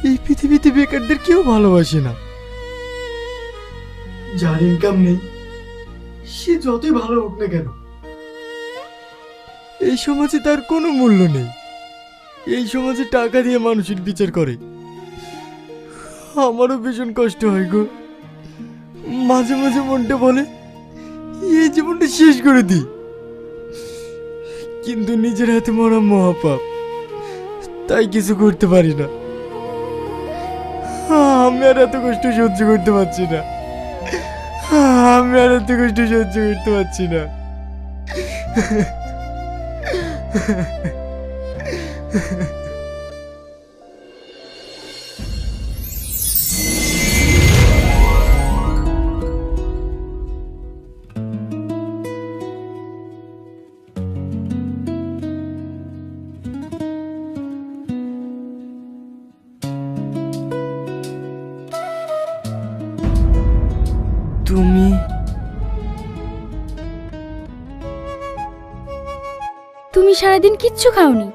এই পৃথিবীতে বেকারদের কেউ ভালোবাসে না। যার ইনকাম নেই সে যতই ভালো হোক না কেন, এই সমাজে তার কোনো মূল্য নেই। এই সমাজে টাকা দিয়ে মানুষের বিচার করে। আমারও ভীষণ কষ্ট হয় গো। মাঝে মাঝে মনটা বলে এই জীবনটা শেষ করে দিই, কিন্তু নিজের হাতে মরা মহাপাপ, তাই কিছু করতে পারি না। আমি আর এত কষ্ট সহ্য করতে পারছি না। আমি আর এত কষ্ট সহ্য করতে পারছি না। তুমি তুমি সারাদিন কিচ্ছু খাওনি,